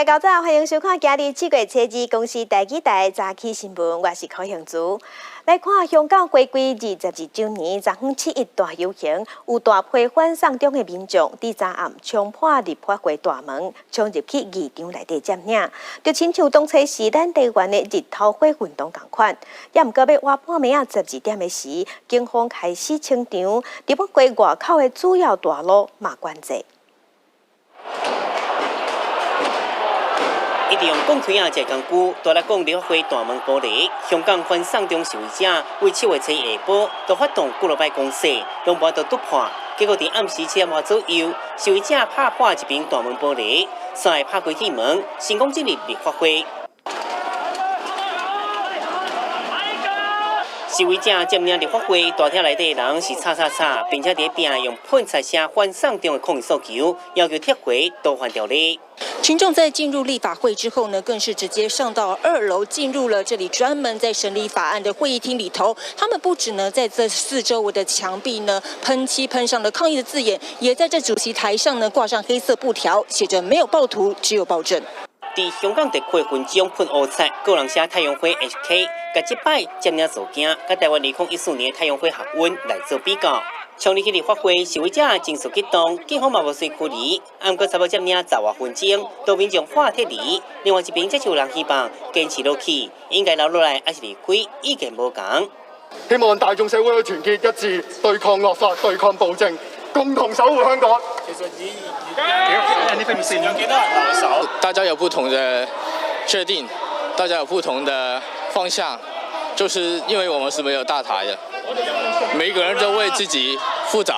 大家早，欢迎收看今日7月7日公司台记台早起新闻，我是柯幸珠。来看香港回归22周年，昨昏7·1大游行，有大批反送中的民众伫昨暗冲破立法会大门，冲入去议场内底占领，就亲像当初是咱台湾的日头火运动同款。也毋过要活半暝12点的时，警方开始清场，立法会外口的主要大路嘛关闭。 一直用讲推这工具，带来讲立法会大门玻璃。香港反送中示威者为7月7日下晡，就发动几落摆攻势，拢无得突破。结果伫暗时7点半左右，示威者拍破一边大门玻璃，再拍开铁门，成功进入立法会。 示威者占领立法会大厅内底的人是吵，并且伫边用喷彩写反送中的抗议诉求，要求撤回逃犯条例。群众在进入立法会之后呢，更是直接上到2楼，进入了这里专门在审理法案的会议厅里头。他们不止呢在这4周围的墙壁呢喷漆喷上了抗议的字眼，也在这主席台上呢挂上黑色布条，写着“没有暴徒，只有暴政”。 伫香港特区分种喷乌彩，个人写太阳花 HK， 甲即摆占领造件，甲台湾2014年太阳花学运来做比较。冲入去立法会，示威者情绪激动，警方嘛无随驱离，毋过差不多占领10多分钟，多民众化铁离。另外一边则是有人希望坚持落去，应该留落来还是离开，意見無同。希望大眾社會去團結一致，對抗惡法，對抗暴政，共同守護香港。其實你份線有幾多人留守？大家有不同的確定，大家有不同的方向，就是因為我們是沒有大台的，每一個人都為自己負責，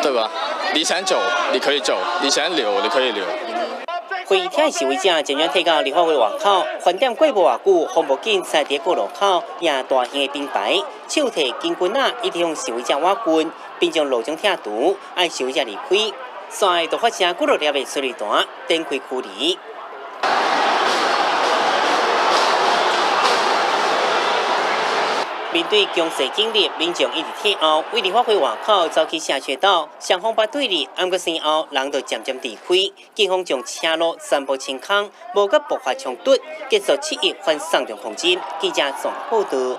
對吧？你想走，你可以走；你想留，你可以留。 會議廳示威者漸漸退到立法會外口，飯店過無偌久，防暴警察喺過路口也大型的並排，手提警棍仔一直向示威者挖棍，並將路中拆除，愛示威者離開。隨就發生幾落粒的催淚彈，展開驅離。 面对强势警力，民众一直退后，为立法会外口走去社区道，双方把对立，不过先后人就渐渐离开，警方将车路全部清空，无佮爆发冲突，结束7·1反送中抗争。记者综合报道。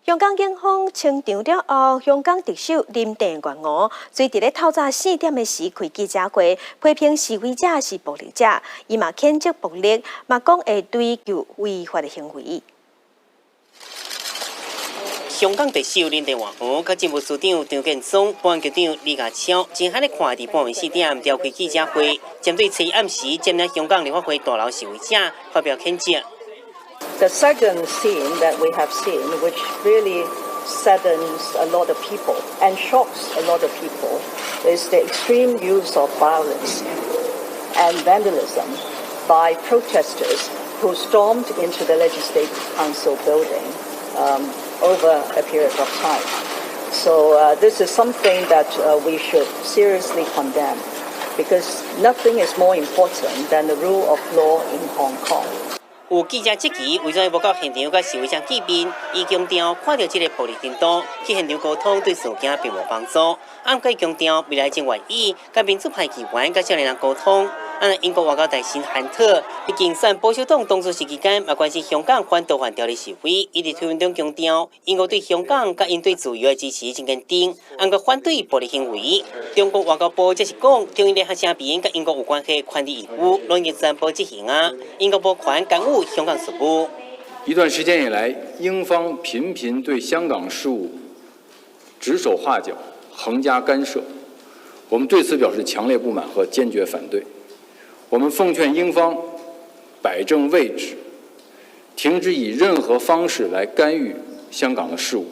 香港警方清场了后，香港特首林郑月娥随伫咧透早4点的时开记者会，批评示威者是暴力者，伊嘛谴责暴力，嘛讲会追究违法的行为。 香港特首林郑月娥、甲政务司长张建宗、保安局长李家超，正喺咧看伫半暝4点召开记者会，针对7日暗时占领香港立法会大楼示威者发表谴责。 The second scene that we have seen, which really saddens a lot of people and shocks a lot of people, is the extreme use of violence and vandalism by protesters who stormed into the Legislative Council building over a period of time. So this is something that we should seriously condemn, because nothing is more important than the rule of law in Hong Kong. 有记者即期为咗要到现场甲示威者见面，伊强调看到这个暴力程度，去现场沟通对事件并无帮助。暗过强调未来正愿意甲民主派议员甲少年人沟通。英国外交大臣汉特伫竞选保守党当选时期间，也关心香港反逃犯条例示威，伊伫推文中强调，英国对香港甲因对自由的支持真坚定，暗过反对暴力行为。中国外交部则是讲，中英联合声明甲英国有关系权利义务，拢已全部执行啊。英国无权干预香港事务。一段时间以来，英方频频对香港事务指手画脚、横加干涉，我们对此表示强烈不满和坚决反对。 我们奉劝英方摆正位置，停止以任何方式来干预香港的事务，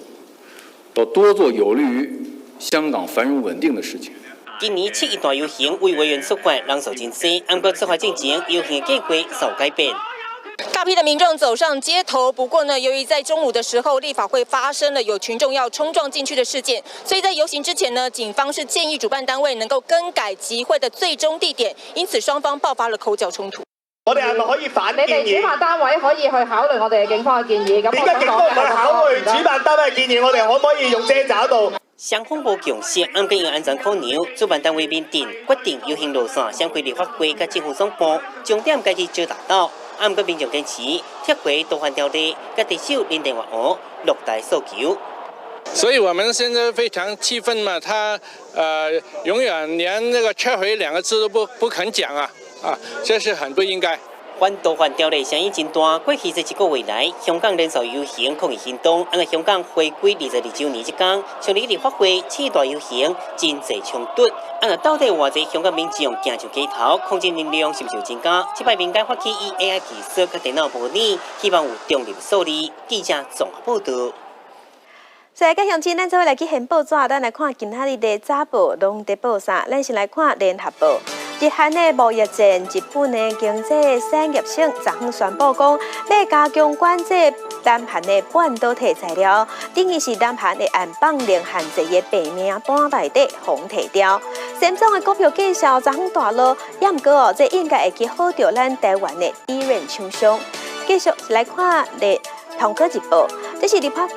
要多做有利于香港繁荣稳定的事情。今年7·1大游行为委员出发，人数真多，不过出发进前，游行的计划受改变。 大批的民众走上街头，不过呢，由于在中午的时候，立法会发生了有群众要冲撞进去的事件，所以在游行之前呢，警方是建议主辦單位能夠更改集會的最終地點，因此雙方爆發了口角衝突。我哋係咪可以反建議？你哋主辦單位可以去考慮我哋嘅警方嘅建議。咁點解警方唔去考慮主辦單位嘅建議？我哋可唔可以用遮罩度？双方无共识，按因安全考量，主办单位面定决定游行路线相关立法会甲政府总部重点家己招达到。按个民众坚持撤回逃犯条例，甲特首林郑月娥落台诉求。所以我们现在非常气愤嘛，他永远连那个撤回2个字都不肯讲啊，这是很不应该。反逃犯条例声音真大，过去这1个月来，香港连续游行抗议行动，按个香港回归22周年这天，像立法会7大游行，真侪冲突。按个到底偌济香港民众行上街头，抗争力量是不是有增加？这摆民间发起以 AI 技术甲电脑模拟，希望有中立数字。记者综合报道。所以，甲乡亲，咱做伙来去现报纸，咱来看今仔日的早报拢在报啥？咱先来看联合报。日韩的贸易战，日本的经济产业省昨昏宣布讲，要加强管制南韩的半导体材料，等于是南韩的安放令限制的白名单内底红提掉。三种的股票绩效昨昏大落，也毋过这应该会去好着咱台湾的低润厂商。继续来看《通科日报》。这是立法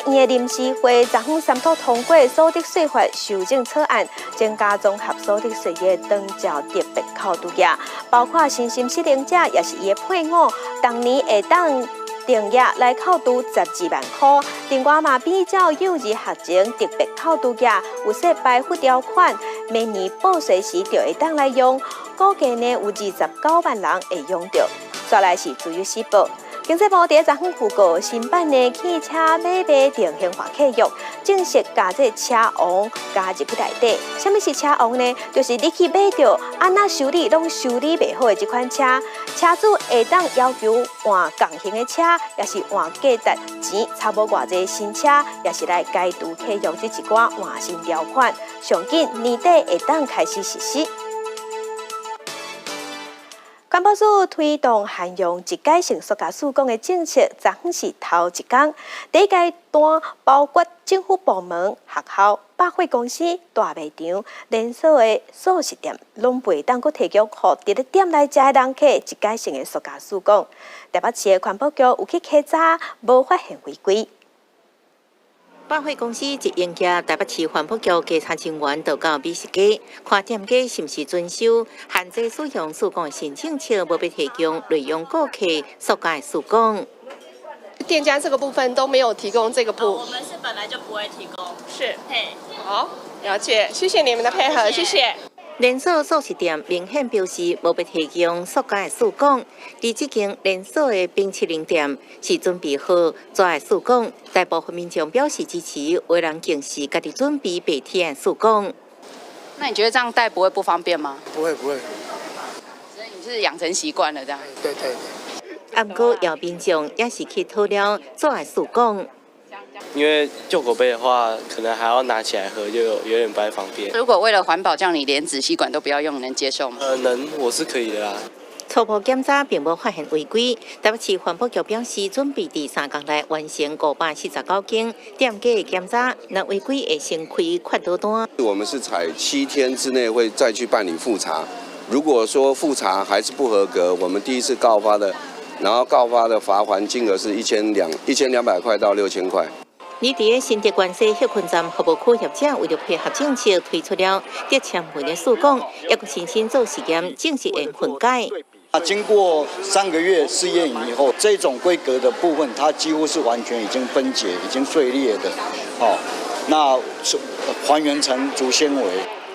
院的临时会昨昏3读通过所得税法修正草案，增加综合所得税的当缴特别扣除额，包括身心失能者也是伊的配偶，当年会当定额来扣除12万块。另外嘛，比较幼儿学前特别扣除额有说排付条款，明年报税时就会当来用，估计呢有29万人会用到。再来是自由时报。经济部伫昨昏预告，新版的汽车买卖定型化契约正式加这车王加入去内底。什么是车王呢？就是你去买到安那修理拢修理袂好的这款车，车主会当要求换共型的车，也是换价值钱差不偌济新车，也是来解除契约这一寡换新条款。上紧年底会当开始实施。环保署推动限用一阶性塑胶束供的政策，昨昏是头一天。第一阶段包括政府部门、学校、百货公司、大卖场、连锁的素食店，拢袂当阁提供予伫咧店内食的人客一阶性的塑胶束供。台北市的环保局有去稽查，无发现违规。百货公司一应家，台北市环保局稽查人员到到美食街，看店家是毋是遵守限制使用束供的申请册，无被提供内容顾客塑胶的束供。店家这个部分都没有提供这个部。我们是本来就不会提供。是。嘿。好，了解，谢谢你们的配合，谢谢。连锁素食店明显表示无被提供塑胶的束供，而这间连锁的冰淇淋店是准备好做的束供，大部分民众表示支持，有人更是家己准备白天的束供。那你觉得这样带不会不方便吗？不会不会。所以你是养成习惯了这样？对对。啊，不过有民众也是去偷了做的束供。因为旧口杯的话，可能还要拿起来喝，就有点不太方便。如果为了环保，这样你连纸吸管都不要用，能接受吗？能，我是可以的啦。初步检查并无发现违规，台北市环保局表示，准备第3天内完成549间店家的检查，若违规会先开罚单单。我们是采7天之内会再去办理复查，如果说复查还是不合格，我们第一次告发的，然后告发的罚款金额是1200块到6000块。而伫新竹关西休困站服务区业者为了配合政策，推出了得签文的束供，也佮重新做实验，正式验分解。经过3个月试验以后，这种规格的部分，它几乎是完全已经分解、已经碎裂的，那还原成竹纤维。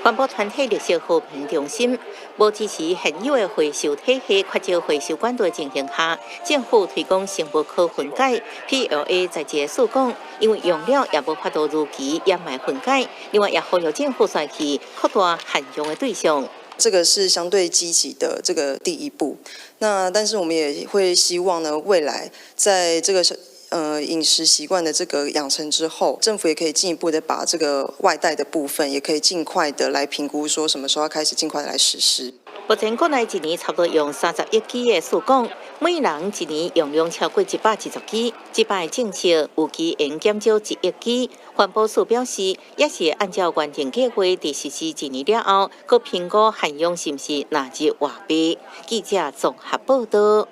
环保团体绿色和平中心无支持现有的回收体系缺少回收管道的情形下，政府推广生物可分解 PLA 在这束供，因为用料也无法度如期掩埋分解，另外也呼吁政府选去扩大限用的对象。这个是相对积极的这个第一步，但是我们也会希望呢，未来在这个饮食习惯的这个养成之后，政府也可以进一步的把这个外带的部分，也可以尽快的来评估，说什么时候要开始尽快的来实施。目前国内一年差不多用31支的束供，每人一年用量超过120支。这摆政策有期应减少1亿支。环保署表示，也是按照原定计划伫实施1年了后，佮评估限用是毋是纳入外币。记者综合报道。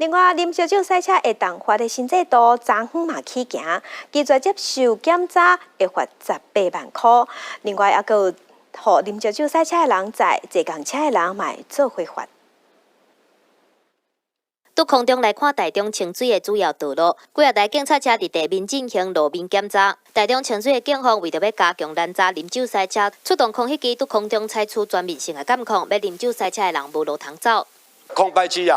另外，啉烧酒赛车会当罚的新制度，昨昏嘛起行，拒绝接受检查会罚18万块。另外，还有互啉烧酒赛车的人在坐公车的人嘛会做回罚。拄空中来看台中清水的主要道路，几啊台警察车伫地面进行路面检查。台中清水的警方为着要加强拦查啉酒赛车，出动空袭机伫空中采取全面性的监控，要啉酒赛车的人无路通走。空拍机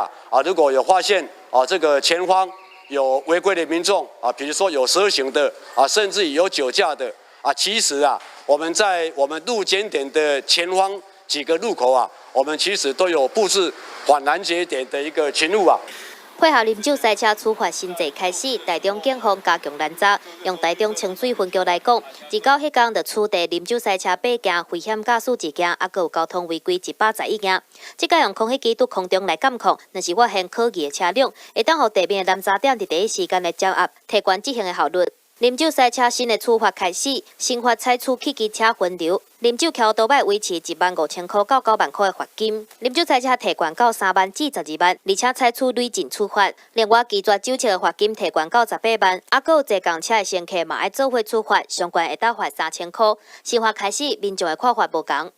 如果有发现这个前方有违规的民众比如说有蛇行的甚至有酒驾的其实我们在我们路检点的前方几个路口我们其实都有布置反拦截点的一个勤务配合啉酒赛车处罚新制开始，台中警方加强拦查。用台中清水分局来讲，自到迄天就处地啉酒赛车8件，危险驾驶1件，还有交通违规111件。即个用空袭机伫空中来监控，若是发现可疑的车辆，会当互地面的拦查点伫第一时间来掌握，提悬执行的效率。啉酒赛车新的处罚开始，新法采取汽机车分流，啉酒桥多摆维持15000块到9万块的罚金。啉酒赛车提悬到3万至12万，而且采取累进处罚。另外，拒绝酒测的罚金提悬到18万，还有坐公车的乘客嘛要做伙处罚，相关会当罚3000块。新法开始，民众的看法无同。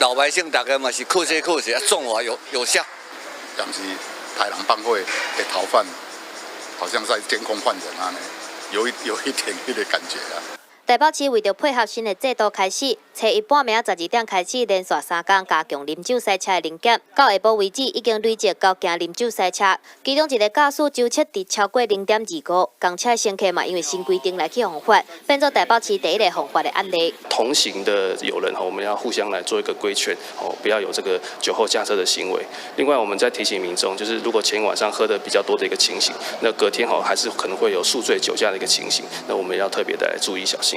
老百姓大概嘛是扣些，重罚有效。像是豺狼帮会的逃犯，好像在监控犯人有一点那个感觉台北市为着配合新的制度开始，初一半暝12点开始，连续3天加强啉酒赛车的临检。到下晡为止，已经累积9件啉酒赛车，其中一个驾驶酒测值超过0.25，公车乘客嘛因为新规定来去罚款，变作台北市第一个罚款的案例。同行的友人我们要互相来做一个规劝不要有这个酒后驾车的行为。另外，我们在提醒民众，就是如果前晚上喝的比较多的一个情形，那隔天还是可能会有宿醉酒驾的一个情形，那我们要特别的来注意小心。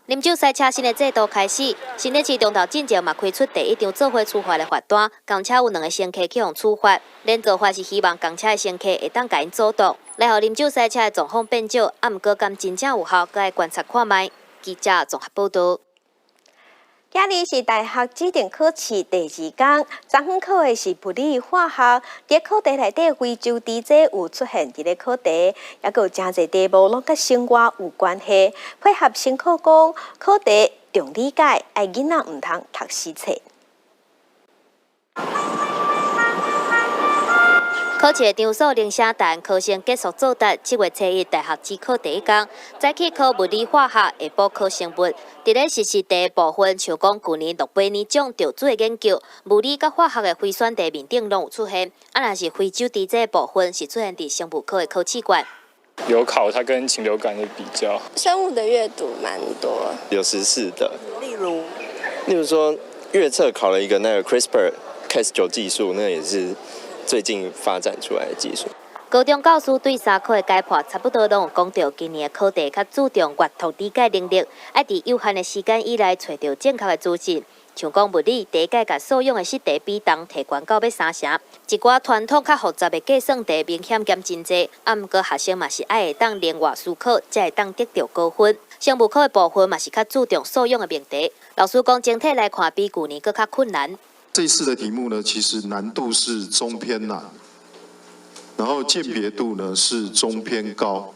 啉酒赛车新的制度开始，新北市中头进前嘛开出第一张做伙处罚的罚单，公车有2个乘客去互处罚，连做法是希望公车的乘客会当甲因阻挡，来互啉酒赛车的状况变少，毋过敢真正有效，阁要观察看卖。记者综合报道。今日是大学指定考试第2天，昨昏考的是物理化学。伫考题内底，非洲地质有出现伫咧考题，也有真侪题目拢甲生活有关系。配合新课讲，考题重理解，爱囡仔毋通读死册。考试的场所零下但考生结束作答。7月初1大学指考第1天，早起考物理化学，下晡考生物。伫咧实习题部分，像讲去年诺贝尔奖得主的研究，物理甲化学的非选题面顶拢有出现。若是非洲地质部分，是出现伫生物科的考试卷。有考它跟禽流感的比较。生物的阅读蛮多，有时事的，例如说月测考了一个那个 CRISPR-Cas9 技术，那也是最近发展出来的技术。高中教师对3科的解剖差不多拢有讲到，今年的考题较注重阅读理解能力，要伫有限的时间以内找到正确的资讯。像讲物理第一届甲所用的试题比重提悬到要3成，一寡传统较复杂的计算题明显减真济。毋过学生嘛是爱会当另外思考，才会当得到高分。生物科的部分嘛是较注重所用的命题。老师讲整体来看比去年更较困难。这一次的题目呢，其实难度是中偏难，然后鉴别度呢是中偏高。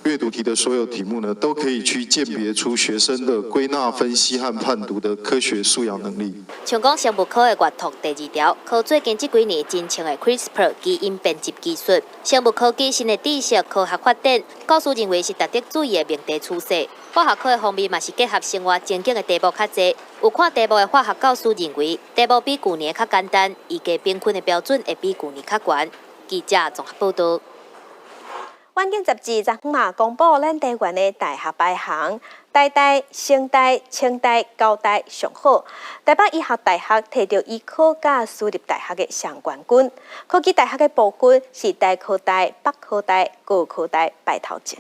阅读题的所有题目呢，都可以去鉴别出学生的归纳、分析和判读的科学素养能力。像讲生物科的阅读第2条，考最近这几年真像的 CRISPR 基因编辑技术，生物科技新的知识科学发展，教师认为是值得注意的命题趋势。化学科的方面嘛是结合生活情境的题目较侪，有看题目的化学教师认为题目比去年较简单，预计评分的标准会比去年较悬。记者综合报道。晚间杂志昨昏嘛公布咱台湾的大学排行，台大、成大、清大、高大上好。台北医学大学摕到医科甲私立大学的上冠军。科技大学的部分是台科大、北科大、高科大排头前。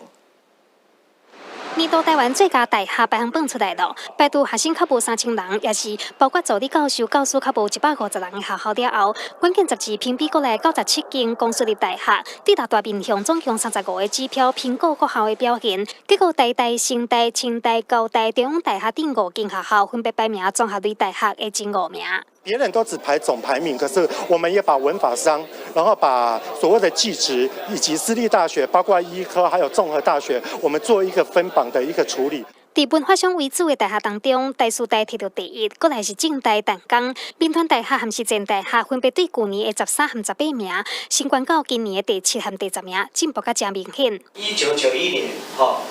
年度台湾最佳大学排行榜出来了，排除学生较无3000人，也是包括助理教授、教师较无150人的学校了后，关键杂志评比国内97间公私立大学，抵达大面向总共35个指标评估各校的表现。结果台大、成大、清大、高大、中央大学等5间学校分别排名综合类大学的前5名。别人都只排总排名，可是我们也把文法商，然后把所谓的技职以及私立大学，包括医科还有综合大学，我们做一个分榜的一个处理。在文化上为主的大学当中，台师大摕到第1，过来是政大、淡江、民团大学和实践大学分别对去年的13和18名，升官到今年的第7和第10名，进步较真明显。1991年，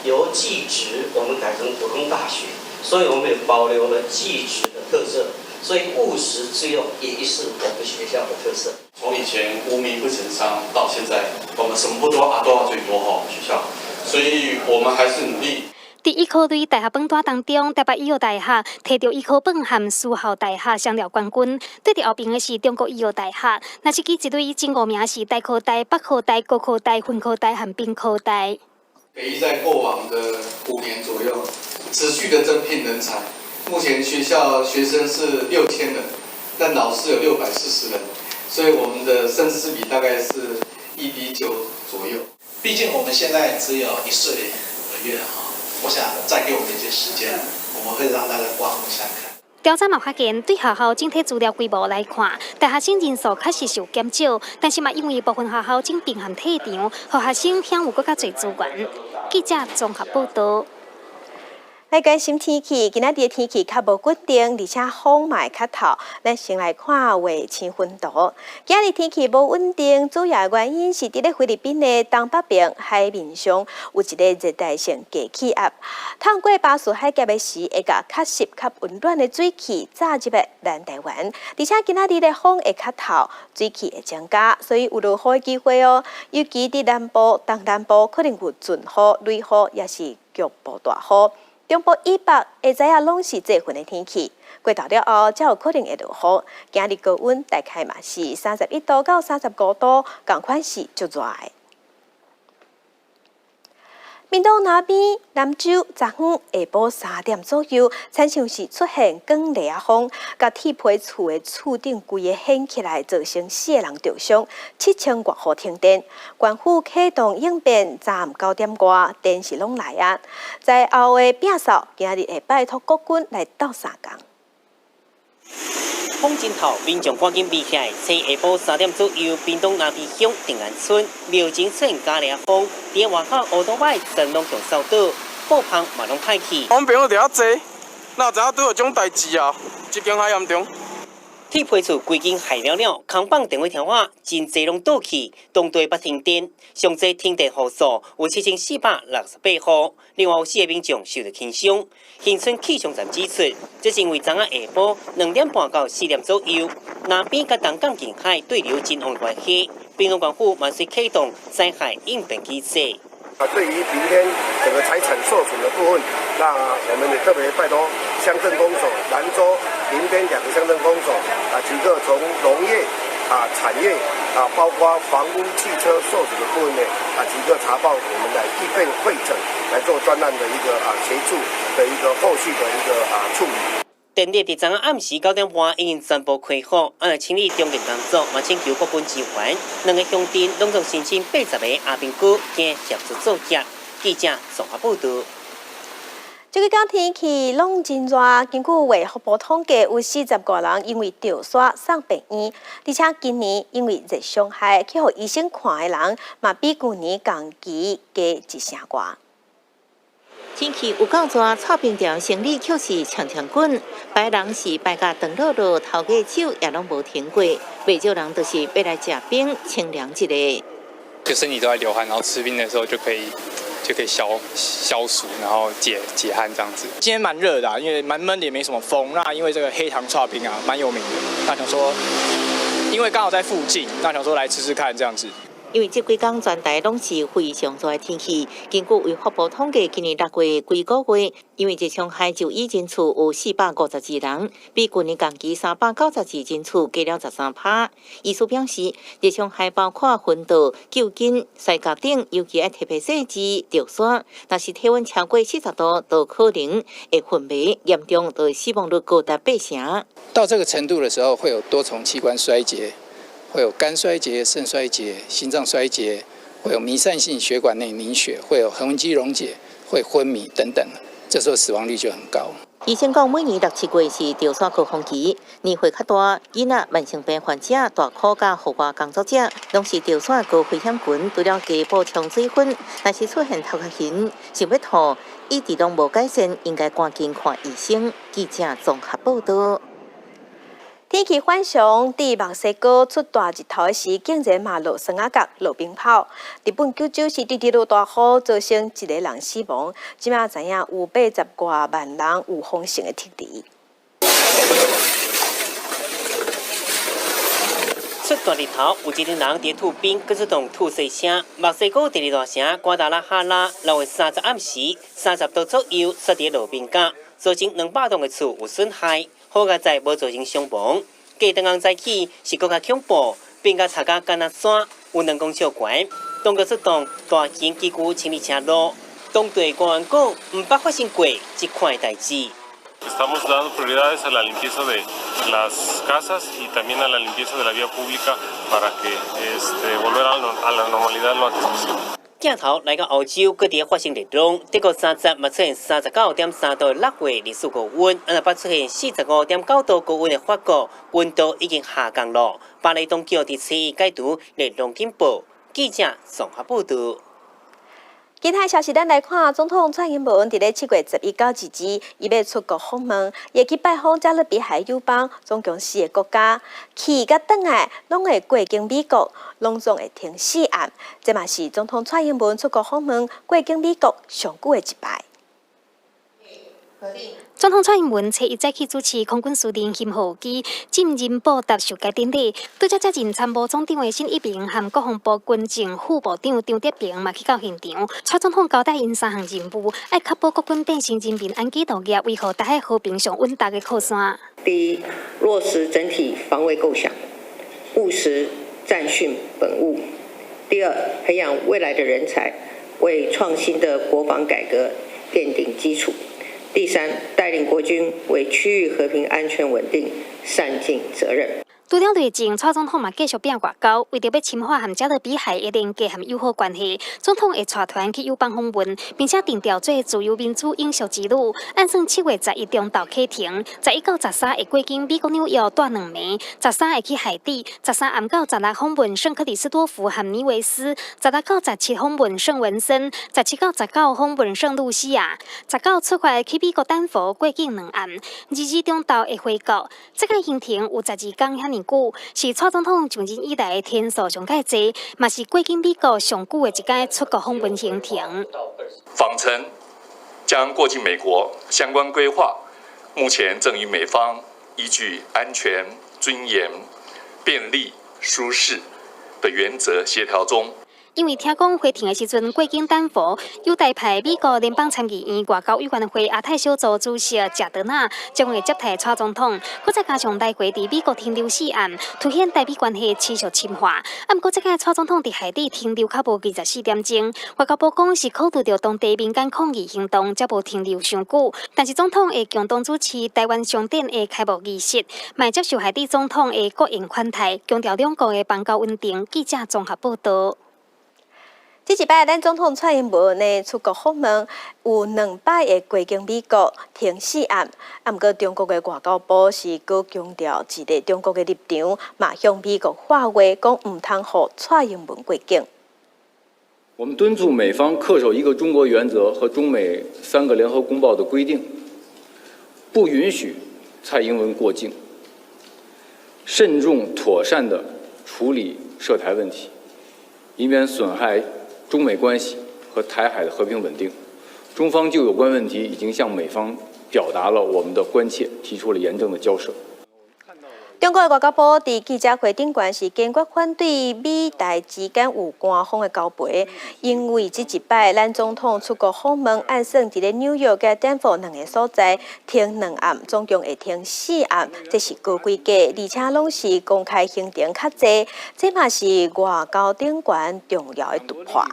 由技职我们改成普通大学，所以我们也保留了技职的特色，所以务实之用也是我们学校的特色。从以前无名不成商，到现在我们什么不多都要最多学校，所以我们还是努力。在医科类大学本单当中，台北医药大学摕到医科本和私校大学双料冠军，对伫后边的是中国医药大学。那是记一类前5名是台科大、北科大、高科大、分科大和兵科大。北医在过往的5年左右，持续的增聘人才。目前学校学生是6000人，但老师有640人，所以我们的生师比大概是1:9左右。毕竟我们现在只有1岁5个月我想再给我们一些时间，我们会让大家刮目相看。调查嘛发现，对学校整体资料规模来看，大学生人数确实是有减少，但是嘛因为部分学校正并行退场，互学生享有更加侪资源。记者综合报道。来关心天气，今仔日的天气较无固定，而且风嘛会较透。咱先来看卫星温度。今日天气无稳定，主要原因是伫咧菲律宾的东北边海面上有一个热带性低气压。通过巴士海峡的时，会甲较湿、较温暖的水汽炸入来咱台湾，而且今仔日的风会较透，水汽会增加，所以有落雨的机会哦。尤其伫南部、东南部可能有阵雨、雷雨，也是局部大雨。中部以北会知影拢是这份的天气，过头了后才有可能会落雨。今日高温大概嘛是31度到35度，同款是足热的。屏东那边南州昨昏下晡3点左右，产生是出现光雷风，甲铁皮厝的厝顶规个掀起来，造成4个人受伤，7000外户停电。官府启动应变，昨暗9点外，电是拢来啊。在后的摒扫，今日会拜托国军来斗3工。风真透，民众赶紧避起来。趁下晡3点左右，屏东南边乡定安村庙前出现假雷风，伫外口乌多摆灯拢强扫倒，布棚嘛拢歹去。我们朋友伫遐坐，哪知影拄有种代志啊？这间还严重。铁皮厝规间害了了，空绑电话条啊，真侪拢倒去，当地不停电，上侪停电户数有7468户，另外有4个民众受到轻伤。新村气象站指出，这是因为昨下晡2点半到4点左右，南边甲东港近海对流真往关系，屏东县府万岁启动灾害应变机制。对于明天整个财产受损的部分，那我们也特别拜托乡镇公所、兰州、林边2个乡镇公所即刻从农业产业包括房屋、汽车受损的部分呢即刻查报我们来预备会诊，来做专案的一个协助的一个后续的一个处理。电力伫昨下暗时9点半已经全部开放，清理中电工作，嘛请求国军支援。2个乡镇拢总申请80个阿兵哥加协助作业。记者综合报道。这几天天气拢真热，根据卫福部统计，有40多人因为着痧送病院，而且今年因为热伤害去互医生看的人，嘛比去年同期加1成多。天气有够热，臭冰条生理却是呛呛滚。白人是白甲长落落，头家手也拢无停过。不少人都是要来吃冰清凉一下。就身体都在流汗，然后吃冰的时候就可以消暑，然后解汗这样子。今天蛮热的因为蛮闷的，也没什么风。那因为这个黑糖刨冰蛮有名的，那想说，因为刚好在附近，那想说来吃吃看这样子。因为这几天全台拢是非常热的天气，根据卫福部统计，今年6月几个月，因为这伤害就医人次有452人，比去年同期392人次加了13%。医师表示，这伤害包括昏倒、救筋、摔跤等，尤其爱特别细致、着痧，若是体温超过40度，都可能会昏迷，严重就会死亡率高达8成。到这个程度的时候，会有多重器官衰竭。会有肝衰竭、肾衰竭、心脏衰竭，会有弥散性血管内凝血，会有横纹肌溶解，会昏迷等等，这时候死亡率就很高。医生讲，每年6、7月是潮汕高峰期，年岁较大，囡仔、慢性病患者、大科甲户外工作者，拢是潮汕高危险群。除了加补充水分，若是出现头壳晕、想要吐，一直拢无改善，应该赶紧看医生。记者综合报道。天气反常，伫墨西哥出大日头的时，竟然嘛落霜啊角、落冰雹。日本九州市直落大雨，造成1个人死亡。即马知影有80多万人有封城的撤离。出大日头，有一个人伫吐冰，佮出动吐水声。墨西哥第二大城瓜达拉哈拉6月30暗时30度左右，雪伫路边角，造成200栋的厝有损害。好在无造成伤亡。隔顿早起是更加恐怖，变甲擦甲干那山，有2公尺悬。当局出动大型机具清理车路。当地官员讲，毋捌发生过这款代志。Estamos dando prioridades a la limpieza de las casas y también a la limpieza de la vía pública para que volver a la normalidad lo antes posible. 镜头来到欧洲，各地发生热浪。德国30嘛出现39.3度6月历史高温，阿拉伯出现45.9度高温的法国，温度已经下降了。巴黎当局伫7月解除热浪警报。记者综合报道。其他消息，咱来看，总统蔡英文伫咧7月11到2日，伊要出国访问，也去拜访加勒比海友邦，总共4个国家。去甲转来，拢会过境美国，拢总会停4暗。这嘛是总统蔡英文出国访问过境美国上久的一摆。总统蔡英文7日早起主持空军司令任务机进任报答授届典礼，拄则接任参谋总长的沈一鸣和国防部军政副部长张德平嘛去到现场。蔡总统交代因3项任务，要确保国军变成人民安基度业，维护台海和平上稳达的靠山。第一，落实整体防卫构想，务实战训本务；第二，培养未来的人才，为创新的国防改革奠定基础。第三，带领国军为区域和平安全稳定善尽责任。除了内政，蔡总统嘛继续拼外交，为着要深化和加勒比海的连结和友好关系，总统会带团去友邦访问，并且定调做自由民主永续之路。按算7月11中昼启程，11到13会过境美国纽约待2暝，13会去海地，13暗到16访问圣克里斯多夫和尼维斯，16到17访问圣文森，17到19访问圣露西亚，19出发去美国丹佛过境2暗，22中昼会回国。这个行程有12天遐尼。是蔡总统上任以来的天数上介济，嘛是过境美国上久的一届出国访问行程。访程将过境美国相关规划，目前正与美方依据安全、尊严、便利、舒适的原则协调中。因为听讲回程的时阵，过境丹佛有代派美国联邦参议院外交委员会亚太小组主席贾德纳将会接替蔡总统，搁再加上来回伫美国停留4暗，凸显台美关系持续深化。不过，这届蔡总统伫海地停留较无24点钟，外交部讲是考虑到当地民间抗议行动，才无停留伤久。但是总统会共同主持台湾商店的开幕仪式，卖接受海地总统的国营款待，强调两国的邦交稳定。记者综合报道。这一摆，咱总统蔡英文的出国访问有2摆的过境美国停4暗，不过中国的外交部是搁强调一个中国的立场，嘛向美国发话，讲唔通互蔡英文过境。我们敦促美方恪守一个中国原则和中美3个联合公报的规定，不允许蔡英文过境，慎重妥善地处理涉台问题，以免损害中美关系和台海的和平稳定。中方就有关问题已经向美方表达了我们的关切，提出了严正的交涉。中国的外交部伫记者会顶悬是坚决反对美台之间有官方的交陪，因为这一摆咱总统出国访问，按算伫咧纽约甲丹佛2个所在停2暗，总共会停4暗，这是高规格，而且拢是公开行程较济，这嘛是外交顶悬重要的突破。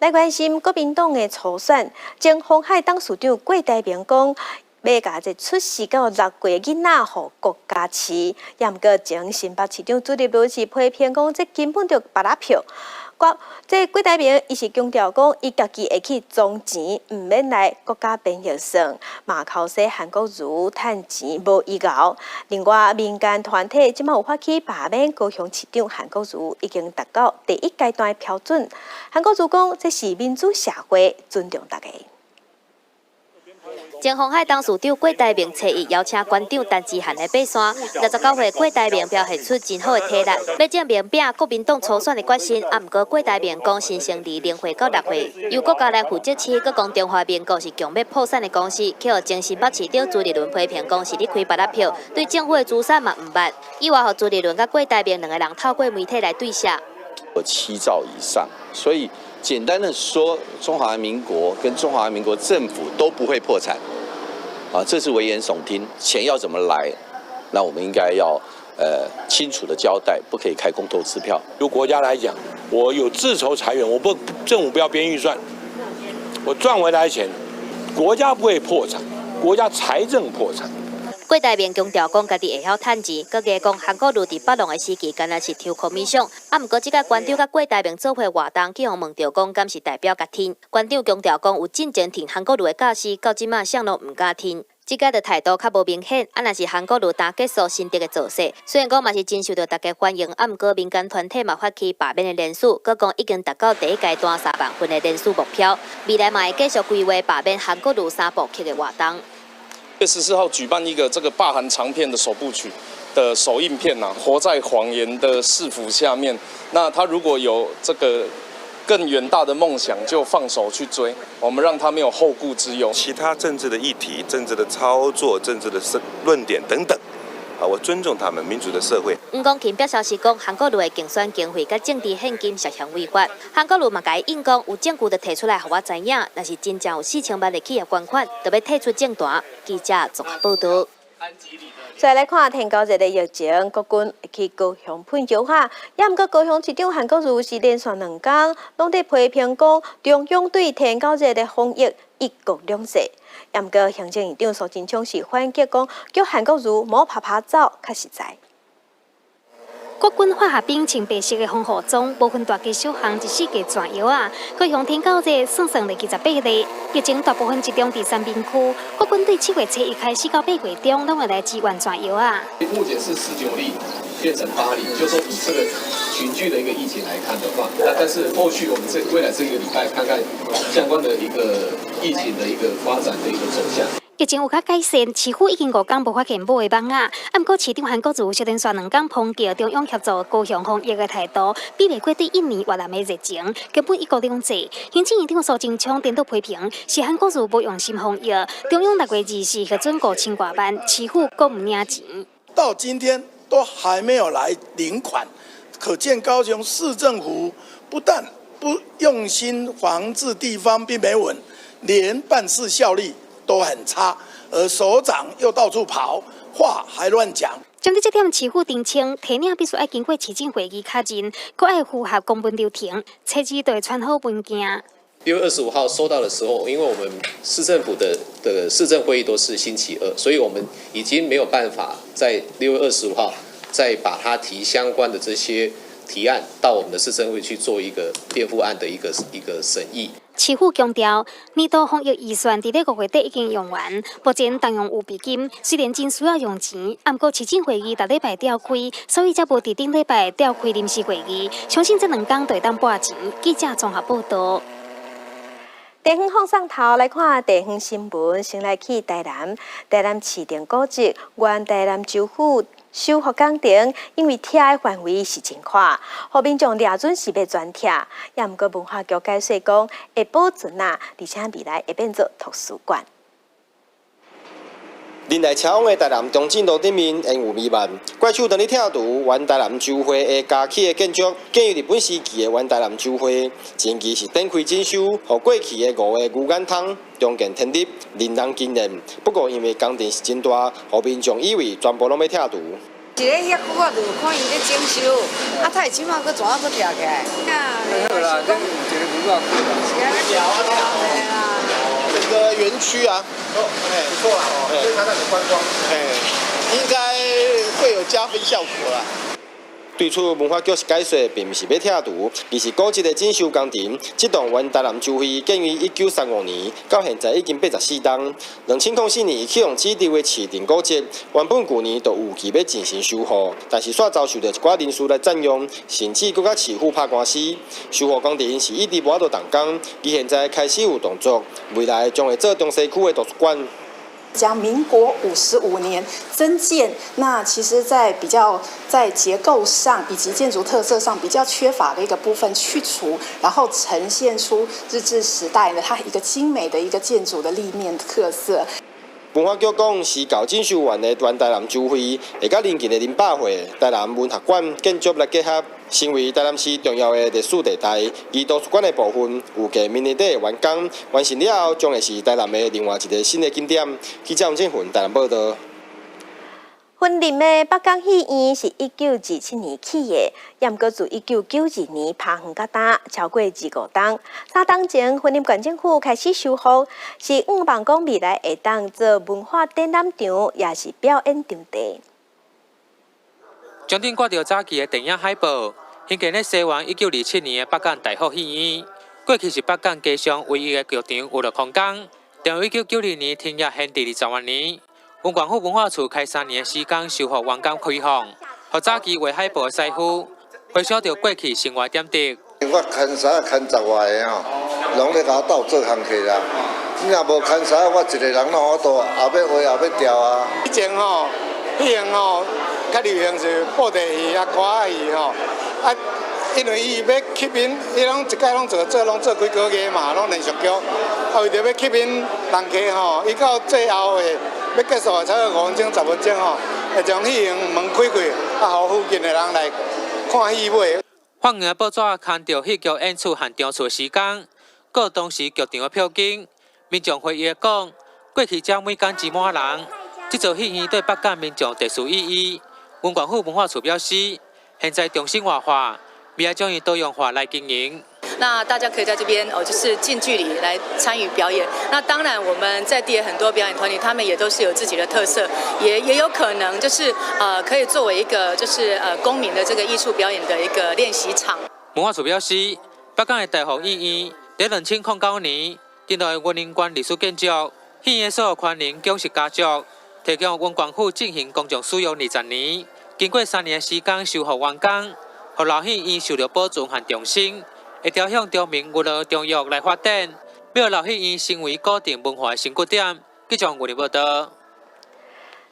来关心国民党的初选，前鸿海董事长郭台铭讲。要甲这出世到6岁的囡仔，互国家饲，也毋过前新北市长朱立伦是批评讲，这根本就拔拉票。这郭台铭伊是强调讲，伊家己会去装钱，唔免来国家变预算，嘛靠说韩国瑜趁钱无依靠。另外，民间团体即马有发起罢免高雄市长韩国瑜，已经达到第1阶段标准。韩国瑜讲，这是民主社会，尊重大家。前鸿海董事长郭台铭初一邀请馆长陈志涵来爬山。69岁郭台铭表现出真好的体力，要证明拼国民党初选的决心。啊，毋过郭台铭讲新成立0岁到6岁，由国家来负责起，佮讲中华民国是强要破产的公司，去互前新北市长朱立伦批评讲是咧开800票，对政府的资产嘛毋捌。意外互朱立伦佮郭台铭2个人透过媒体来对下。7兆以上，所以简单的说，中华民国跟中华民国政府都不会破产，啊，这是危言耸听。钱要怎么来，那我们应该要清楚的交代，不可以开公投支票。由国家来讲，我有自筹财源，政府不要编预算，我赚回来钱，国家不会破产，国家财政破产。郭台铭强调讲，家己会晓趁钱，佮加讲韩国瑜伫北农的时期，敢若是抽空米上。啊，毋过即个馆长甲郭台铭做伙活动，去互问到讲，敢是代表甲听？馆长强调讲，有进前听韩国瑜的教示，到即马谁拢毋敢听。即个的态度较无明显，啊，若是韩国瑜打结束新竹的造势，虽然讲嘛是真受到大家欢迎，啊，毋过民间团体嘛发起罢免的人数，佮讲已经达到第1阶段3万份的人数目标，未来嘛会继续规划罢免韩国瑜3部曲的活动。6月14号举办一个这个罢韩长片的首部曲的首映片呐，活在谎言的市府下面。那他如果有这个更远大的梦想，就放手去追，我们让他没有后顾之忧。其他政治的议题、政治的操作、政治的论点等等。我尊重他们民主的社会。吴光琴表消息讲，韩国瑜的竞选经费甲政治现金涉嫌违法。韩国瑜嘛甲伊应讲，有证据就提出来，互我知影。若是真正有4000万的企业捐款，就要退出政坛。记者综合报道。再来看天高热的疫情，国军会去高雄喷药下，也毋过高雄市长韩国瑜是连续2天，拢伫批评讲中央对天高热的防疫1国2制。也毋过行政院长苏贞昌是反击讲，叫韩国瑜莫拍拍走，较实在。国军化学兵穿白色的防护装，部分大街小巷14架转药啊。高雄天高热算了28例，疫情大部分集中第3兵区。国军对7月初1开始到8月中，拢会来支援转药啊。目前是19例变成8例，就说以这个群聚的一个疫情来看的话，但是后续我们未来这1个礼拜看看相关的一个疫情的一个发展的一个走向。疫情有较改善，市府已经5天无发现母的蚊啊。毋过市长韩国瑜连续2天抨击中央协助高雄防疫的态度，比袂过对1年越南的热情，根本1国2制。行政院长苏贞昌颠倒批评，是韩国瑜无用心防疫，中央6月24核准5000多万，市府阁唔领钱。到今天都还没有来领款，可见高雄市政府不但不用心防治地方病媒蚊，连办事效率都很差，而首长又到处跑，话还乱讲。针对这点，市府澄清，提领必须要经过市政会议确认，阁要符合公文流程，车子都会传好文件。6月25号收到的时候，因为我们市政府的市政会议都是星期2，所以我们已经没有办法在6月25号再把它提相关的这些提案到我们的市政会去做一个辩护案的一个审议。市府强调，年度防疫预算伫5月底已经用完，目前动用预备金，虽然真需要用钱，不过市政会议逐礼拜召开，所以才无伫顶礼拜召开临时会议，相信这2天就会当拨钱。记者综合报道。地方放上头来看地方新闻，先来去台南市电古迹，原台南州府修复工程，因为拆的范围是真宽，互民众抓准是要转拆，也毋过文化局解释讲会保存啊，而且未来会变做图书馆。临来车往的台南中正路顶面烟雾弥漫，怪手当咧拆除原台南州会的加起的建筑，建于日本时期的原台南州会，前期是展开展修，互过去的5个牛眼汤中间天地，令人惊艳。不过因为工程是真大，互民众以为全部拢要拆除。一个遐久啊，就看伊咧整修，啊，他即马搁怎啊搁拆起来？好啦，这一个牛仔裤啦。整个园区啊，不错啦，对它那个观光，应该会有加分效果啦。对此，文化局是解说，并不是要拆除，而是古迹的整修工程。这栋原台南州会建于1935年，到现在已经84栋。2004年启用指定为市定古迹，原本去年就有期要进行修复，但是煞遭受到一寡人士来占用，甚至搁甲市府拍官司。修复工程是一直无法度动工，伊现在开始有动作，未来将会做中西区的图书馆。将民国55年增建，那其实在结构上以及建筑特色上比较缺乏的一个部分去除，然后呈现出日治时代的它一个精美的一个建筑的立面特色。文化局讲是搞整修完的原台南州会，会甲邻近的林百会、台南文学馆建筑来结合，成为台南市重要的历史地带。而图书馆的部分，预计明年底完工，完成了后，将会是台南的另外一个新的景点。记者吴建云台南报道。云林的北港戏院是1927年起的，也毋过自1992年拍远到大，超过25档。3档前，云林县政府开始修复，是希望讲未来会当做文化展览场，也是表演场地。将顶挂着早期的电影海报，兴建咧西元1927年的北港大福戏院。过去是北港街上唯一的剧场娱乐空间，但1990年停业限第20万年。文管府文化处开3年的时间修复完工开放，互早期画海报的师傅回想到过去生活点滴。我牵衫牵10外个吼，拢咧甲我斗做工课啦。你若无牵衫，我一个人哪好多，后要画后要调啊。以前吼，戏院吼较流行是布袋戏啊、歌仔戏吼，啊，因为伊要吸引，伊拢一届拢拢做几个月嘛，拢连续剧，啊为着要吸引人客吼，伊到最后的。要结束才有5分钟、10分钟吼，会将戏院门开开，啊，互附近的人来看戏尾。法院报纸看到戏剧演出和场次时间，各当时剧场的票金。民众回忆讲，过去这每间挤满人，这座戏院对北港民众特殊意义。文管府文化处表示，现在重新活化，未来将以多样化来经营。那大家可以在这边就是近距离来参与表演。那当然，我们在地的很多表演团体，他们也都是有自己的特色，也有可能就是可以作为一个就是公民的这个艺术表演的一个练习场。文化处表示，北港的大福戏院在2009年建立云林县历史建筑，戏院所有权人共是家族，提供文管府进行公众使用20年。经过3年的时间修复完工，互老戏院受到保存和重新。会朝向中民娱乐中域来发展，要老戏院成为固定文化的新据点。记者吴林报道。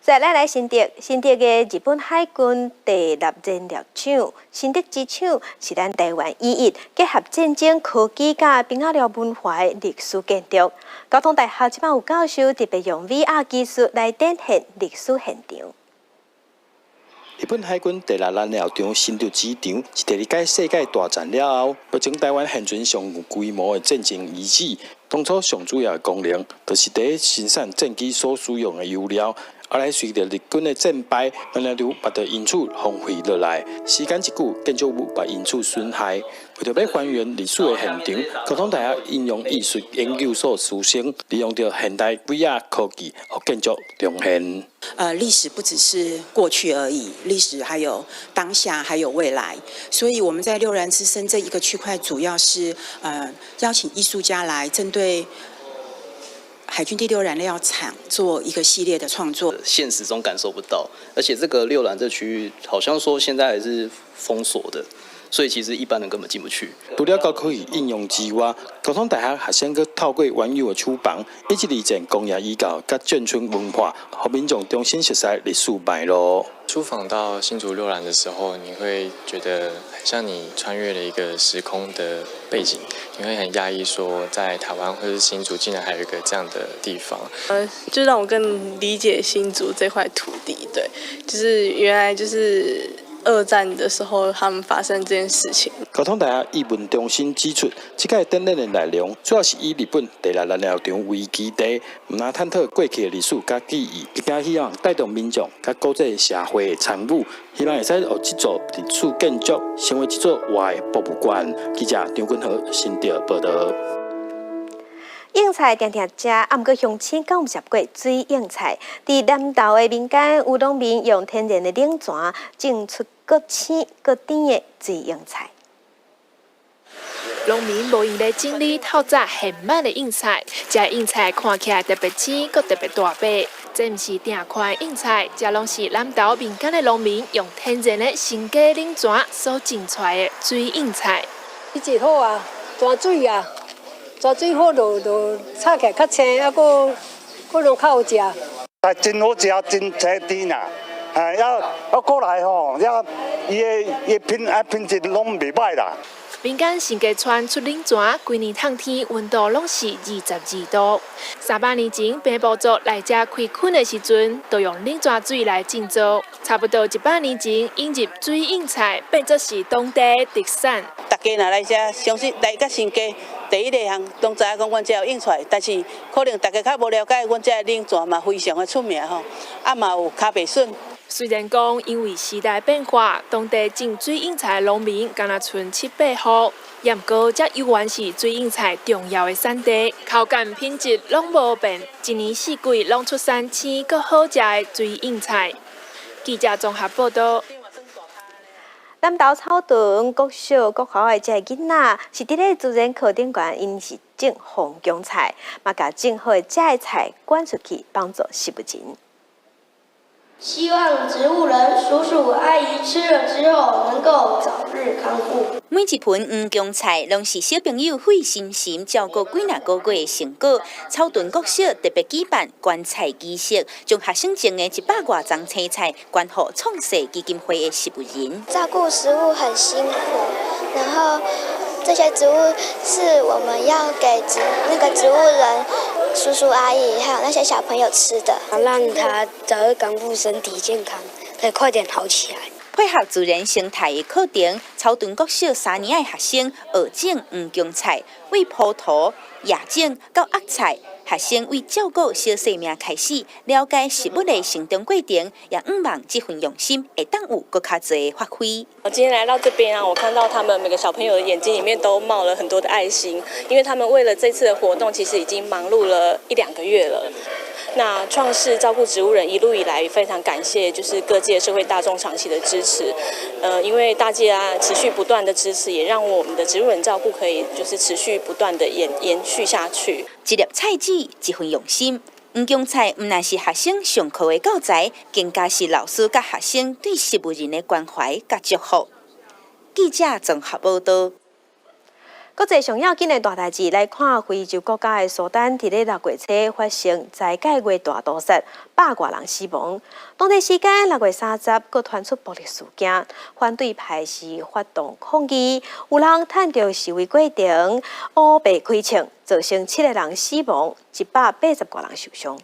再来新竹的日本海军第6燃料厂新竹机厂是咱台湾唯一结合战争科技甲兵仔寮文化的历史建筑。交通大学即摆有教授特别用 VR 技术来展现历史现场。日本海军第6燃料厂新竹机场是第2届世界大战了后，目前台湾现存上有规模的战争遗址。当初上主要的功能，就是伫生产战机所使用的油料。后来随着日军的战败，燃料厂把它因此荒废落来。时间一久，建筑物把因此损害。为着要还原历史的现场，交通大学应用艺术研究所师生利用着现代 VR 科技，和建筑重现。历史不只是过去而已，历史还有当下，还有未来。所以我们在六燃之森这一个区块，主要是邀请艺术家来针对海军第6燃料厂做一个系列的创作。现实中感受不到，而且这个6燃这区域好像说现在还是封锁的。所以其实一般人根本进不去。除了可以应用之外，交通大学学生去透过原有的厂房，以及利用工业遗构甲眷村文化，和民众重新熟悉历史脉络。出访到新竹6燃的时候，你会觉得很像你穿越了一个时空的背景，你会很讶异说，在台湾或是新竹竟然还有一个这样的地方。就让我更理解新竹这块土地，对，就是原来就是2战的时候，他们发生这件事情。交通大学艺文中心指出，这届展览的内容主要是以日本第6燃料厂为基地，唔但探讨过去的历史甲记忆，更加希望带动民众甲国际社会的参与，希望会使让这座历史建筑成为这座活的博物馆。记者张君豪新竹报道。用菜常常食，啊，毋过乡亲敢有食过水用菜？伫南投的民间有农民用天然的冷泉种出各青各甜的水应菜。农民无用咧整理透早现满的应菜，这应菜看起来特别青，阁特别大把。这毋是定款应菜，这拢是南投民间的农民用天然的新加冷泉所种出来的水应菜。伊一好啊，泉水啊，泉水好就炒起来较青，啊，搁拢较好食。啊，真好食，真青甜啦。要过来吼，伊的品质拢袂歹啦。民间新加川出冷泉，规年冬天温度拢是22度。300年前，平埔族来遮开垦的时阵，都用冷泉水来浸造。差不多100年前，引入水应菜，变作是当地特产。大家若来遮，相信来甲新加第一个项拢知影讲阮遮有应菜，但是可能大家较无了解，阮遮冷泉嘛非常的出名吼，啊嘛有咖啡笋。虽然讲因为时代变化，当地种水应菜的农民敢若剩7-8户，也毋过这依然是水应菜重要的产地，口感品质拢无变，一年四季拢出产青阁好食的水应菜。记者综合报道。南投草屯国小国校的这囡仔是伫咧自然课顶馆，因是种红姜菜，嘛甲种好的这菜赶出去，帮助食物钱。希望植物人叔叔阿姨吃了之后能够早日康复。每一盆黄姜菜拢是小朋友费心心照顾几若个月的成果。草屯国小特别举办捐菜仪式，将学生种的100多丛青菜捐予创世基金会的食物人。照顾食物很辛苦，然后这些植物是我们要给那个植物人叔叔阿姨还有那些小朋友吃的，让他早日康复，身体健康，可以快点好起来。配合自然生态的课程，草屯国小3年的学生学种黄姜菜，为葡萄、野种到压菜。学生为照顾小生命开始，了解食物的成长过程，也希望这份用心会当有更加多的发挥。我今天来到这边啊，我看到他们每个小朋友的眼睛里面都冒了很多的爱心，因为他们为了这次的活动，其实已经忙碌了1-2个月了。那创世照顾植物人一路以来非常感谢，就是各界社会大众长期的支持。因为大家持续不断的支持，也让我们的植物人照顾可以就是持续不断的延续下去。一粒菜籽，一份用心。黄姜菜毋但是学生上课的教材，更加是老师甲学生对食物人的关怀甲祝福。记者综合报道。国际上要紧的大代志，来看非洲国家的苏丹，伫咧6月初发生在解月大屠杀，100多人死亡。当地时间6月30，佫传出暴力事件，反对派是发动抗议，有人趁着示威过程乌白开枪，造成7个人死亡，180多人受伤。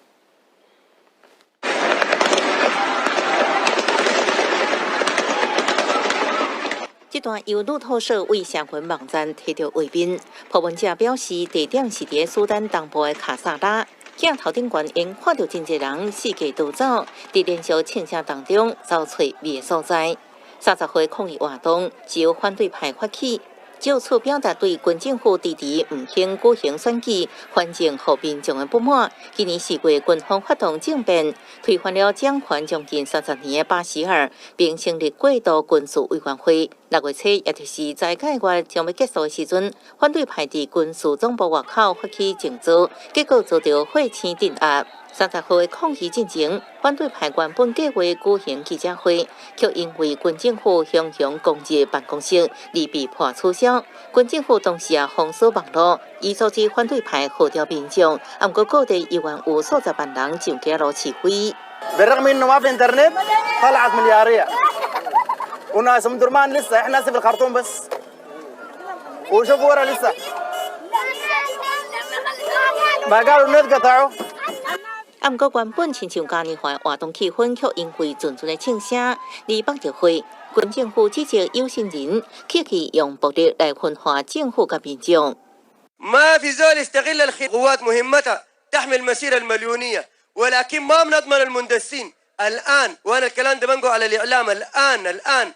这段由路透社为社群网站摕到画面，普文者表示，地点是伫苏丹东部的卡萨拉，镜头顶悬因看到真侪人四界逃走，伫连续庆声当中找找未所在。30岁抗议活动是由反对派发起，就此表达对军政府迟迟唔肯举行选举，反正和民众的不满。今年4月，军方发动政变，推翻了掌权将近30年的巴希尔，并成立过渡军事委员会。6月初，也就是在解月将要结束的时阵，反对派伫军事总部外口发起静坐，结果遭到火枪镇压。30号的抗议进程，反对派原本计划举行记者会，却因为军政府雄雄攻击办公室，而被迫取消。军政府当时也封锁网络，以阻止反对派号召民众。不过各地依然有数十万人上街路示威。بالرغم انه ما في انترنت طلعت ملياريه وناس ام درمان لسه احنا في الخرطوم بس وشوفوا ورا لسه ما قالوا نتقطعوا。不过原本亲像嘉年华活动气氛，却因为阵阵的庆声而放着火。军政府指责有心人刻意用暴力来分化政府甲民众。ما في زول يستغل القوات مهمتها تحمل المسيرة المليونية ولكن ما بنضمن المندسين الآن وأنا الكلام ده بنقول على الإعلام الآن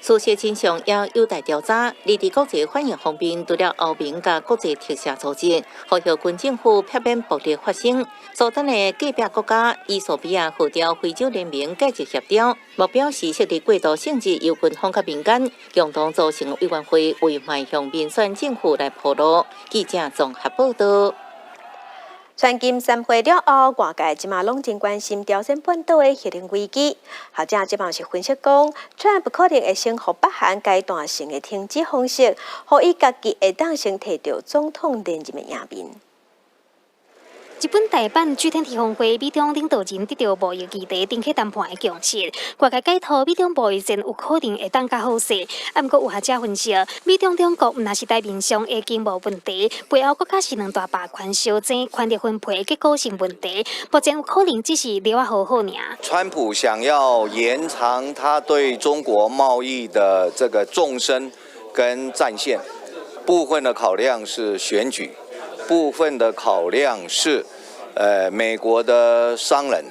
事实真相也有待调查。离地国际反应方面，除了欧盟甲国际特赦组织，呼吁军政府避免暴力发生。苏丹的隔壁国家伊索比亚号召非洲联盟解决协调，目标是设立过渡性质由军方甲民间共同组成委员会，为迈向民选政府来铺路。记者综合报道。全金3会了后，外界即马拢真关心朝鲜半岛的核能危机。学者即马是分析讲，Trump 可能会先予北韩阶段性的停止方式，予伊家己会当先摕到总统连任的赢面。日本大阪 G20 峰会，美中领导人得到贸易议题定期谈判的共识。外界解读美中贸易战有可能会当较好势，不过有学者分析，美中两国毋若是台面上的经贸问题，背后更加是两大霸权相争、权力分配的结构性问题。目前有可能只是聊啊好好尔。川普想要延长他对中国贸易的这个纵深跟战线，部分的考量是选举。部分的考量是，美国的商人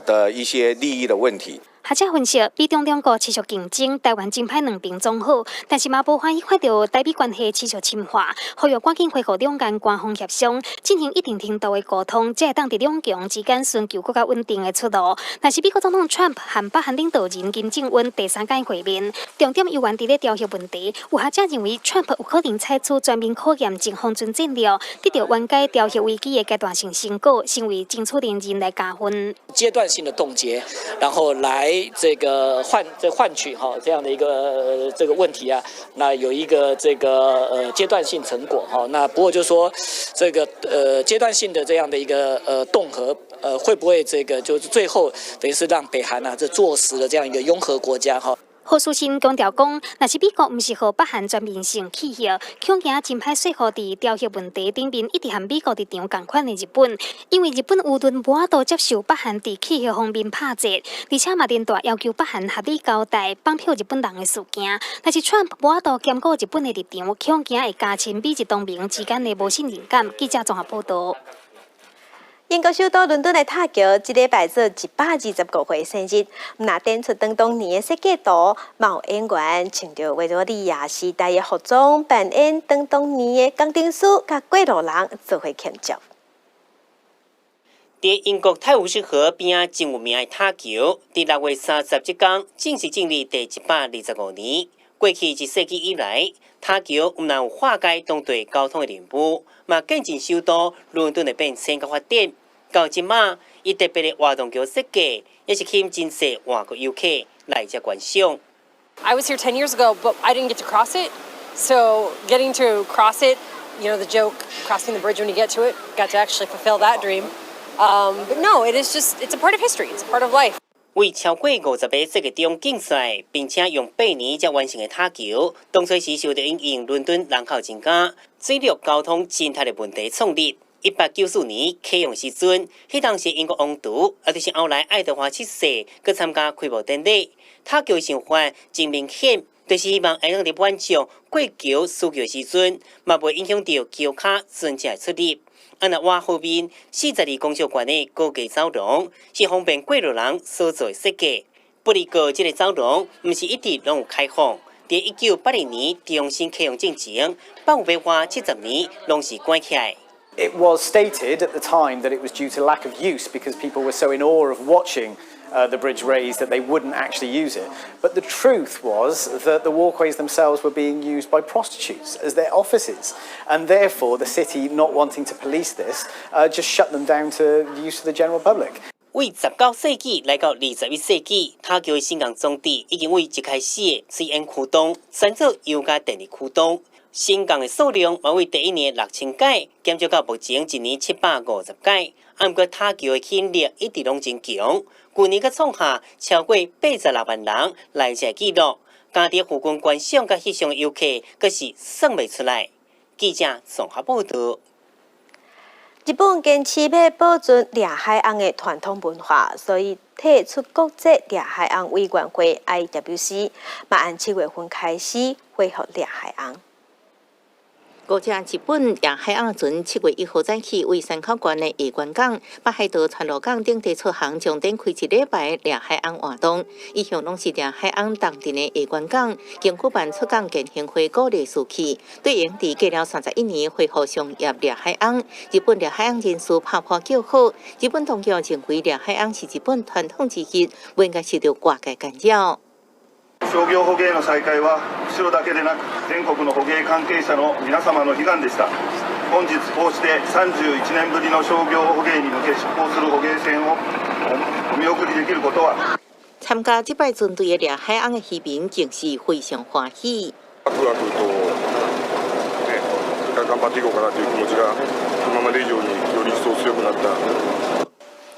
的一些利益的问题。学者分析，美中两国持续竞争，台湾真歹两边总好，但是嘛无欢喜看到台美关系持续深化，呼吁赶紧恢复两岸官方协商，进行一定程度的沟通，才会当伫两强之间寻求更加稳定的出路。但是美国总统 Trump 和北韩领导人金正恩第3届会面，重点犹原伫咧调核问题。有学者认为 ，Trump 有可能采取全面考验净空军战略，得到缓解调核危机的阶段性成果，成为争取连任来加分。阶段性的冻结，然后来这个换取这样的一个这个问题啊，那有一个这个阶段性成果那不过就说这个阶段性的这样的一个恫和会不会这个就是最后等于是让北韩这坐实了这样一个拥核国家何书新强调讲，若是美国毋是予北韩全面性气核，恐惊真歹说服伫调核问题顶面一直和美国立场同款的日本，因为日本舆论无法度接受北韩伫气核方面拍折，而且嘛连带要求北韩合理交代绑票日本人的事件。但是 Trump 无法度兼顾日本的立场，恐惊会加深美日同盟之间的无信任感。记者综合报道。英国首都伦敦的塔桥，这礼拜做125岁生日。那展出当年的设计图，嘛有演员穿着维多利亚时代的服装，扮演当年的工程师甲过路人做伙庆祝。在英国泰晤士河边真有名的塔桥，在6月31日正式建立第125年。过去1世纪以来，塔桥毋但有化解当地交通的任务，嘛见证首都伦敦的变迁甲发展。到即马，伊特别的活动桥设计，也是吸引真侪外国游客来遮观赏。I was here 10 years ago, but I didn't get to cross it. So getting to cross it, you know, the joke, crossing the bridge when you get to it, got to actually fulfill that dream. But no, it is just, it's a part of history. It's a part of life. 为超过50个设计中竞赛，并且用8年才完成的塔桥，当初是受到因应伦敦人口增加、水陆交通生态的问题创立。1894年启用时阵，迄当时英国王储，就是后来爱德华7世，去参加开幕典礼。塔桥想法真明显，就是希望会当伫晚上过桥输桥时阵，嘛袂影响到桥卡真正出入。那我后面42公尺宽的高架走廊，是方便过路人所做的设计。不过，这个走廊毋是一直拢有开放。在1980年重新启用进前，870年拢是关起来。It was stated at the time that it was due to lack of use because people were so in awe of watching the bridge raised that they wouldn't actually use it. But the truth was that the walkways themselves were being used by prostitutes as their offices, and therefore the city, not wanting to police this, just shut them down to use to the general public. 为19世纪来到21世纪，塔桥的新港总地已经为一开始的水淹驱动，转做油加电力驱动。新港的数量嘛，为第一年6000间，减少到目前一年750间。不过塔桥的吸引力一直拢真强，去年佮创下超过86万人来遮纪录。加伫附近观赏佮翕相的游客，阁是算袂出来。记者综合报道。日本坚持要保存掠海翁的传统文化，所以提出国际掠海翁委员会 （IWC），嘛按7月份开始恢复掠海翁。国家日本亚海岸船7月1号早起为山口县的下关港、北海道川路港等地出航，将展开1礼拜亚海岸活动。以上拢是亚海岸当地的下关港，经举办出港健行会鼓励士气，对应伫过了31年恢复商业亚海岸。日本亚海岸人士拍破叫好。日本当局认为亚海岸是日本传统之一，不应该受到外界干扰。商業捕鯨の再開は釧路だけでなく全国の捕鯨関係者の皆様の悲願でした。本日こうして31年ぶりの商業捕鯨に向け出港する捕鯨船をお見送りできることは。参加这摆船队的亚海岸的渔民更是非常欢喜。ワクワクとね、それから頑張っていこうかなという気持ちが今まで以上により一層強くなった。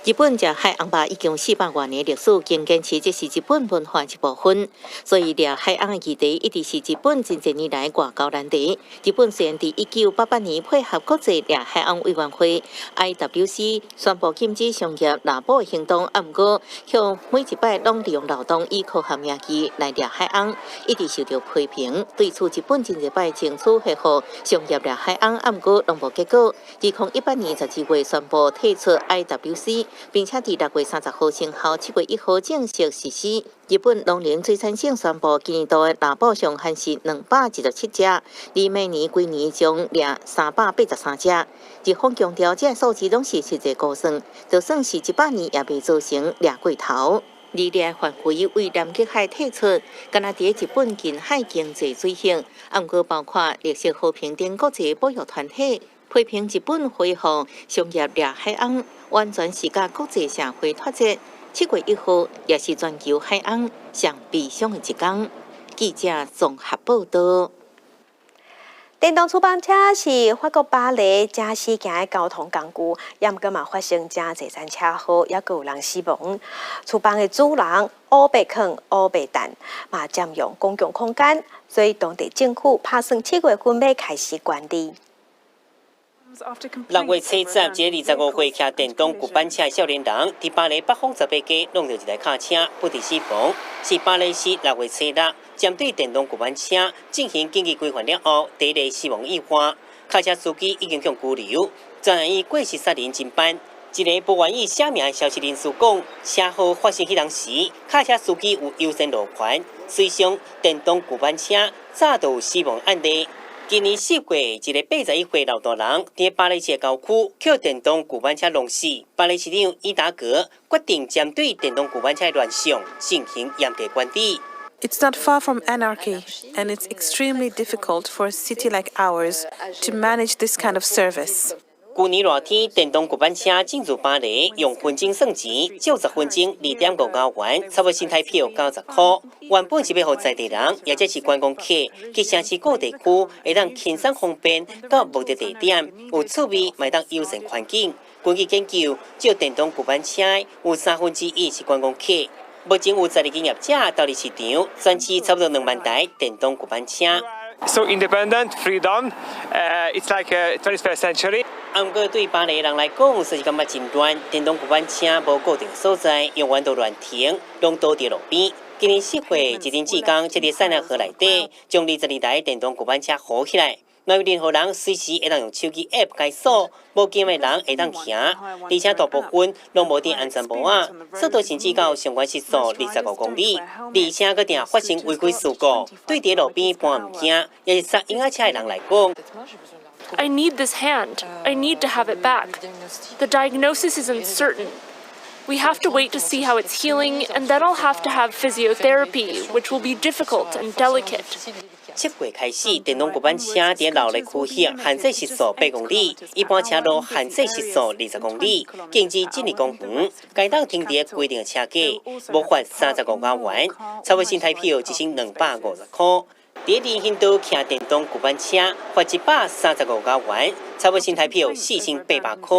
日本亚海岸吧已经400多年历史，经坚持这是日本文化一部分。所以亚海岸的议题一直是日本真侪年来外交难题。日本虽然伫1988年配合国际亚海岸委员会 （IWC） 宣布禁止商业拉捕的行动，不过向每一摆拢利用劳动依靠和名机来亚海岸，一直受到批评。对此，日本真侪摆争取恢复商业亚海岸，不过拢无结果。2018年12月宣布退出 IWC。并且伫6月30号生效，7月1号正式实施。日本农林水产省宣布，今年度的拉捕上限是217只，而明年规年将掠383只。日方强调，这数字拢是实际估算，就算是100年也未造成掠过头。而掠范围为南极海退出，敢若伫日本近海经济水性，不过包括绿色和平等国际保育团体。批评日本恢复商业亚海岸，完全是甲国际社会脱节。7月1号也是全球海岸上悲伤的一天。记者综合报道。电动出版车是法国巴黎正市行的交通工具，也毋过嘛发生真侪单车祸，也有人死亡。出版的主人乌白坑、乌白蛋嘛占用公共空间，所以当地政府打算7月份要开始管理。6月7日，一个25岁骑电动古板车的少年人，伫巴黎北方18街弄到一台卡车，不治死亡。是巴黎市6月7日针对电动古板车进行紧急规范了后，第一个死亡意外。卡车司机已经向拘留，专案以过失杀人侦办。一个不愿意写名的消息人士讲，车祸发生迄当时，卡车司机有优先路权，随上电动古板车早就有死亡案例。今年4月，一个81岁老大人伫巴黎市郊区捡电动古板车弄死。巴黎市长伊达格决定针对电动古板车的乱象进行严格管理。It's not far from anarchy, and it's extremely difficult for a city like ours to manage this kind of service. 去年热天，电动古板车进入巴黎，用分钟算钱，90分钟2.5元，差不多新台币90块。原本是要予在地人，也即是观光客，去城市各地区会当轻松方便到目的地点，有趣味，卖当优先环境。根据研究，只有电动古板车有1/3是观光客。目前有12间业者到伫市场专市差不多2万台电动古板车。So independent, freedom, it's like a 21st century. 不过对巴黎人来讲，是感觉真乱。电动古板车无固定所在，永远都乱停，拢倒伫路边。今年4月，一天之间，这个塞纳河内底将22台电动古板车扶起来。若有任何人随时会当用手机 App 解锁，无经验的人会当行，而且大部分拢无点安全帽啊，速度甚至到上限时速25公里，而且搁定发生违规事故，对伫路边搬物件，也是刹婴仔车的人来讲。I need this hand. I need to have it back. The diagnosis is uncertain. We have to wait to see how it's healing, and then I'll have to have physiotherapy, which will be difficult and delicate. 7月开始，电动古板车伫闹热区域限制时速8公里，一般车路限制时速20公里，禁止进入公园，该当停伫规定的车价，无罚35元，差不多新台币1250块。第二行道骑电动古板车罚135元，差不多新台币4800块。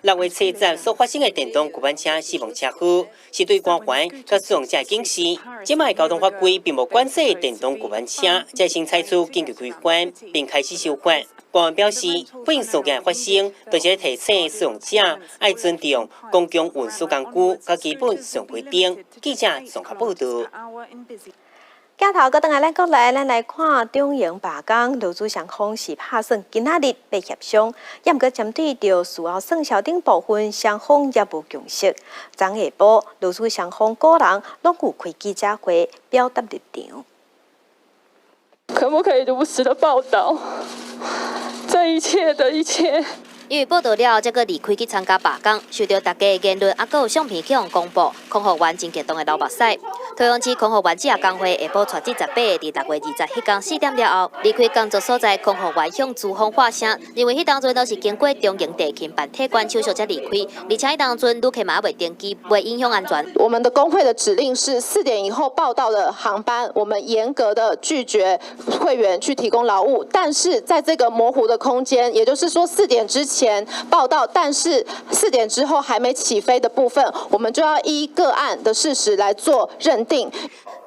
6月7日所发生的电动古板车死亡车祸，是对官员甲使用者的警示。即卖交通法规并无管制电动古板车，才先采取紧急规范，并开始修法。官员表示，不幸事件的发生，就是咧提醒使用者爱尊重公共运输工具甲基本使用规定。记者综合报道。镜头搁等下咱国来，咱来看中营罢工，劳资双方是拍算今仔日要协商，也毋过针对着事后算销等部分，双方也无共识。昨下晡，劳资双方个人拢有开记者会表达立场。可不可以如实的报道这一切的一切？因为报道了，这个离开去参加罢工，受到大家的言论，还佫有相片去互公布，空服员真激动的流目屎。桃园市空服员职业工会下晡带至18日伫6月20迄天4点了后，离开工作所在，空服员向资方发声，认为迄当阵都是经过中营地勤办体官手续才离开，而且迄当阵旅客嘛未登机，未影响安全。我们的工会的指令是4点以后报到的航班，我们严格的拒绝会员去提供劳务，但是在这个模糊的空间，也就是说4点之前报到，但是4点之后还没起飞的部分，我们就要依个案的事实来做认定。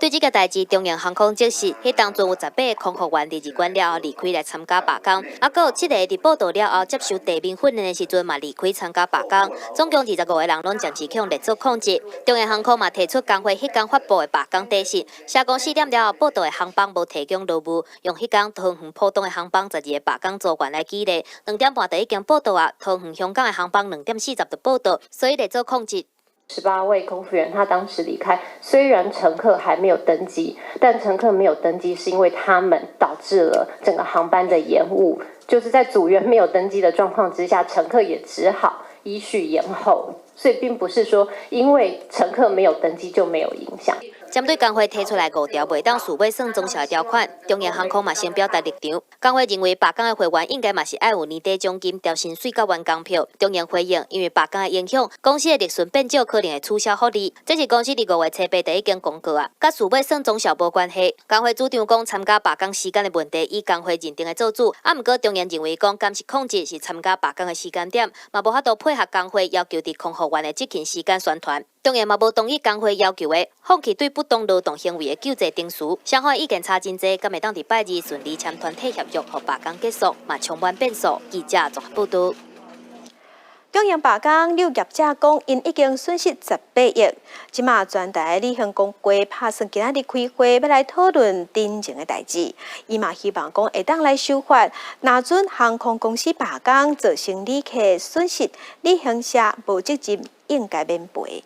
对这个代志，中营航空证实，迄当阵有18个空服员伫日关了后离开来参加罢工，还佫有7个伫报道了后接受地面训练的时阵嘛离开参加罢工，总共25个人拢暂时向列做控制。中营航空嘛提出工会迄天发布的罢工底讯，写讲4点了后报道的航班无提供劳务，用迄天桃园浦东的航班12个罢工组员来举例，2点半就已经报道啊，桃园香港的航班2点40就报道，所以列做控制。18位空服员他当时离开，虽然乘客还没有登机，但乘客没有登机是因为他们导致了整个航班的延误，就是在组员没有登机的状况之下，乘客也只好依序延后，所以并不是说因为乘客没有登机就没有影响。针对工会提出来5条袂当属尾算中小的条款，中营航空嘛先表达立场。工会认为罢工的会员应该嘛是爱有年底奖金、调薪水、甲员工票。中营回应，因为罢工的影响，公司的利润变少，可能会取消福利。这是公司伫5月初8就已经公告啊，甲属尾算中小无关系。工会主张讲参加罢工时间的问题，以工会认定的做主。啊，毋过中营认为讲监视控制是参加罢工的时间点，嘛无法度配合工会要求伫空服员的执勤时间宣传。中营嘛无同意工会要求的放弃对不当劳动行为的救济定数，相反意见差真济，敢会当伫拜二顺利签团体协约，互罢工结束，嘛充满变数。记者综合报道。中营罢工，有业者讲，因已经损失18亿。即马全台理行公会拍算今仔日开会，要来讨论真正的代志。伊嘛希望讲会当来修法，若准航空公司罢工造成旅客损失，旅行社无责任应该免赔。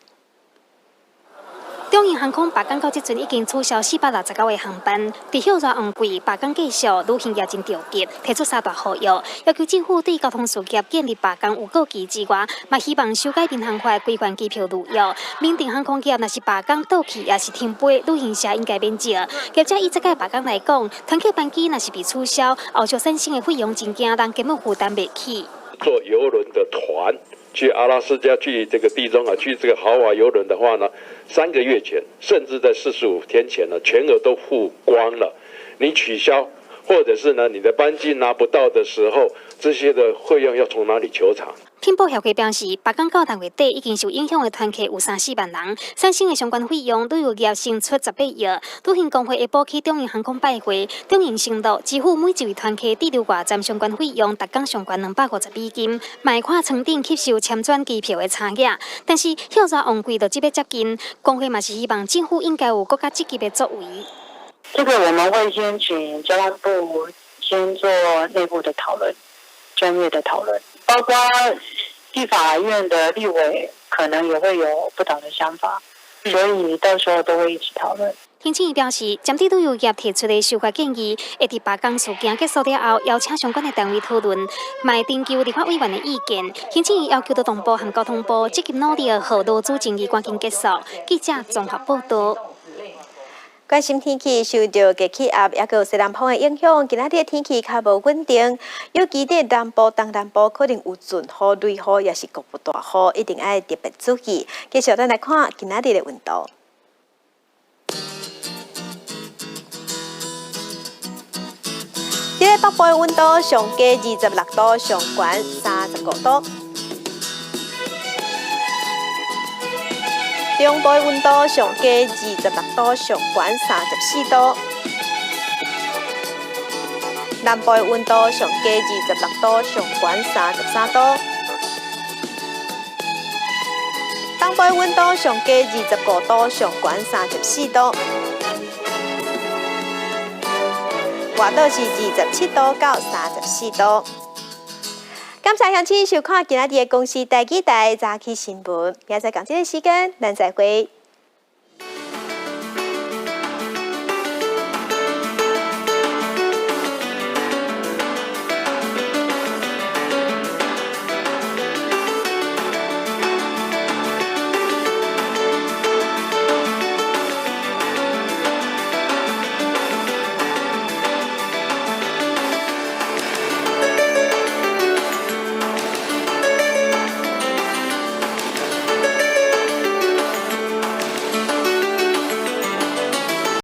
中营航空罢工到即阵已经取消469个航班，伫休热旺季罢工继续，旅行业真着急，提出3大呼吁，要求政府对交通事业建立罢工有顾忌之外，嘛希望修改民航法规范机票旅游。民定航空业若是罢工倒去，也是停飞，旅行社应该免责。业者以这个罢工来讲，团客班机若是被取消，后续产生的费用真惊人根本负担袂起。坐邮轮的团。去阿拉斯加、去这个地中海、去这个豪华邮轮的话呢，3个月前，甚至在45天前呢，全额都付光了。你取消，或者是呢，你的班机拿不到的时候，这些的费用要从哪里求偿？天保协会表示，罢工到6月底已经受影响的团客有3-4万人，产生的相关费用，旅游业先出18亿。旅行工会下晡去中营航空拜会，中营承诺支付每一位团客滞留外站相关费用，达工上悬250美金，卖看床顶吸收签转机票的差额。但是休热旺季就即要接近，工会嘛是希望政府应该有更加积极的作为。这个我们会先请交通部先做内部的讨论，专业的讨论，包括立法院的立委可能也会有不同的想法，所以到时候都会一起讨论。行政院表示，针对旅游业提出的修法建议，会伫罢工事件结束了后，邀请相关的单位讨论，卖征求立法委员的意见。行政院要求劳动部和交通部积极努力，让劳资争议赶紧结束。记者综合报道。关心天气，受到低气压也有西南风的影响，今仔日的天气较无稳定，尤其伫南部、东南部可能有阵雨、雷雨，也是局部大雨，一定要特别注意。继续咱来看今仔日的温度。今日北部的温度上低26度，上悬35度。中部的温度上低26度，上悬34度；南部的温度上低26度，上悬33度；东部的温度上低25度，上悬34度；外岛是27度到34度。感谢乡亲收看今仔日的公视台记台早起新闻，明仔载同这个时间，咱再会。